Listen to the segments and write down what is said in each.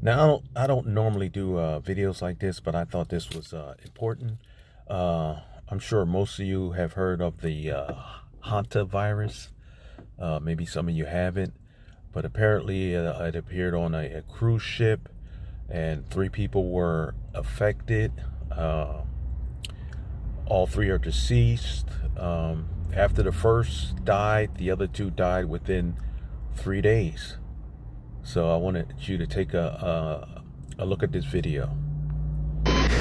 Now, I don't normally do videos like this, but I thought this was important. I'm sure most of you have heard of the Hantavirus. Maybe some of you haven't, but apparently it appeared on a cruise ship, and three people were affected. All three are deceased. After the first died, the other two died within 3 days. So I wanted you to take a look at this video.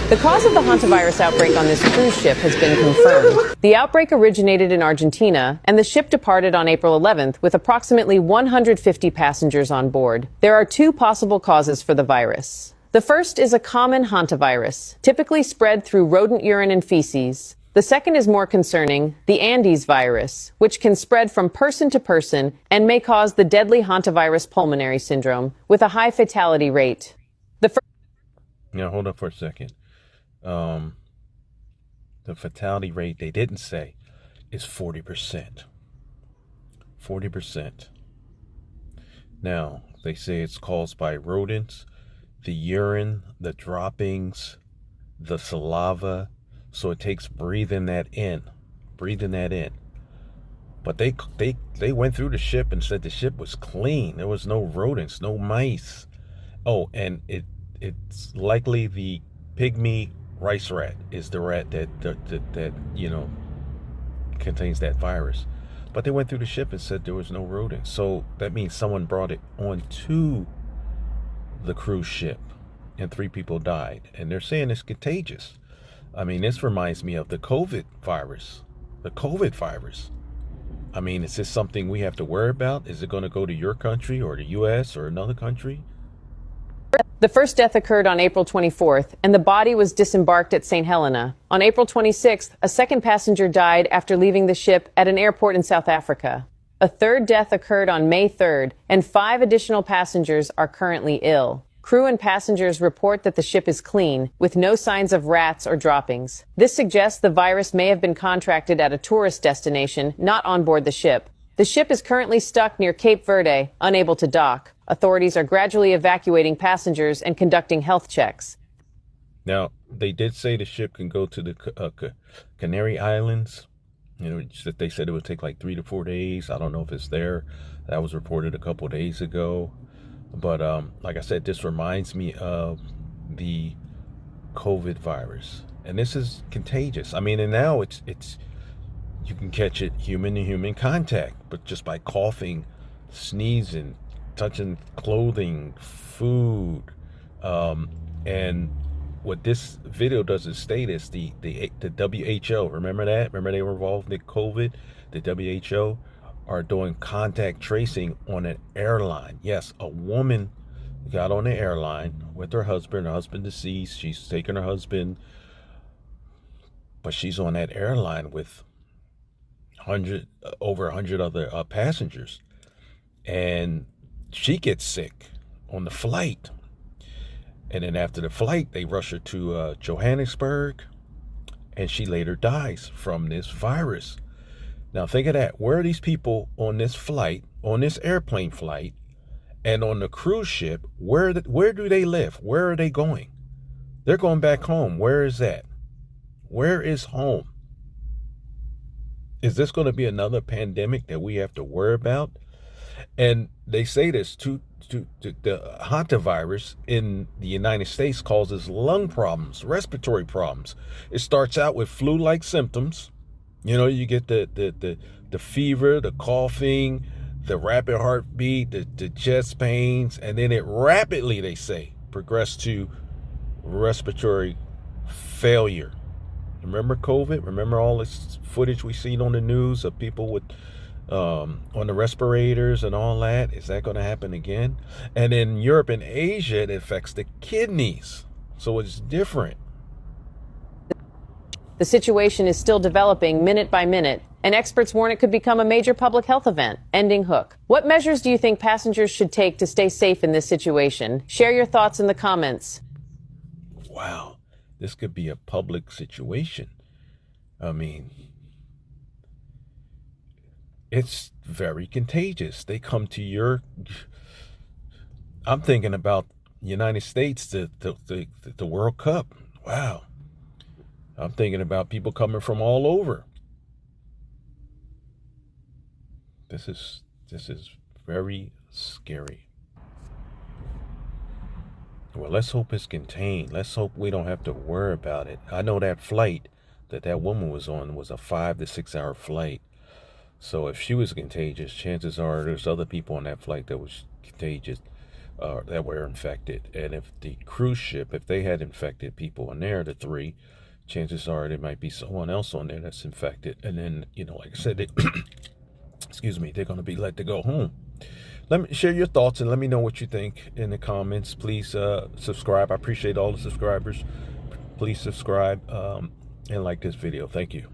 The cause of the hantavirus outbreak on this cruise ship has been confirmed. The outbreak originated in Argentina, and the ship departed on April 11th with approximately 150 passengers on board. There are two possible causes for the virus. The first is a common hantavirus, typically spread through rodent urine and feces. The second is more concerning, the Andes virus, which can spread from person to person and may cause the deadly hantavirus pulmonary syndrome with a high fatality rate. Now, hold up for a second. The fatality rate they didn't say is 40%. 40%. Now, they say it's caused by rodents, the urine, the droppings, the saliva. So it takes breathing that in. But they went through the ship and said the ship was clean. There was no rodents, no mice. Oh, and it's likely the pygmy rice rat is the rat that contains that virus. But they went through the ship and said there was no rodents. So that means someone brought it onto the cruise ship, and three people died. And they're saying it's contagious. I mean, this reminds me of the COVID virus. The COVID virus. I mean, is this something we have to worry about? Is it going to go to your country or the U.S. or another country? The first death occurred on April 24th, and the body was disembarked at St. Helena. On April 26th, a second passenger died after leaving the ship at an airport in South Africa. A third death occurred on May 3rd, and 5 additional passengers are currently ill. Crew and passengers report that the ship is clean, with no signs of rats or droppings. This suggests the virus may have been contracted at a tourist destination, not on board the ship. The ship is currently stuck near Cape Verde, unable to dock. Authorities are gradually evacuating passengers and conducting health checks. Now, they did say the ship can go to the Canary Islands. That they said it would take like 3 to 4 days. I don't know if it's there. That was reported a couple of days ago. But like I said, this reminds me of the COVID virus. And this is contagious. I mean, and now it's you can catch it human to human contact, but just by coughing, sneezing, touching clothing, food. And what this video doesn't state is the WHO. Remember that? Remember they were involved in COVID? The WHO are doing contact tracing on an airline. Yes, a woman got on the airline with her husband deceased. She's taking her husband, but she's on that airline with over 100 other passengers, and she gets sick on the flight. And then after the flight, they rush her to Johannesburg, and she later dies from this virus. Now think of that. Where are these people on this flight, on this airplane flight, and on the cruise ship? Where do they live? Where are they going? They're going back home. Where is that? Where is home? Is this going to be another pandemic that we have to worry about? And they say this to the hantavirus in the United States causes lung problems, respiratory problems. It starts out with flu-like symptoms. You get the fever, the coughing, the rapid heartbeat, the chest pains, and then it rapidly, they say, progressed to respiratory failure. Remember COVID? Remember all this footage we seen on the news of people with on the respirators and all that? Is that going to happen again? And in Europe and Asia, it affects the kidneys. So it's different. The situation is still developing minute by minute, and experts warn it could become a major public health event, ending Hook. What measures do you think passengers should take to stay safe in this situation? Share your thoughts in the comments. Wow, this could be a public situation. I mean, it's very contagious. They come to I'm thinking about United States to the World Cup. Wow. I'm thinking about people coming from all over. This is very scary. Well, let's hope it's contained. Let's hope we don't have to worry about it. I know that flight that woman was on was a 5 to 6 hour flight. So if she was contagious, chances are there's other people on that flight that was contagious, that were infected. And if the cruise ship, if they had infected people in there, the three, chances are there might be someone else on there that's infected. And then, like I said, excuse me, they're going to be let to go home. Let me share your thoughts and let me know what you think in the comments. Please subscribe. I appreciate all the subscribers. Please subscribe and like this video. Thank you.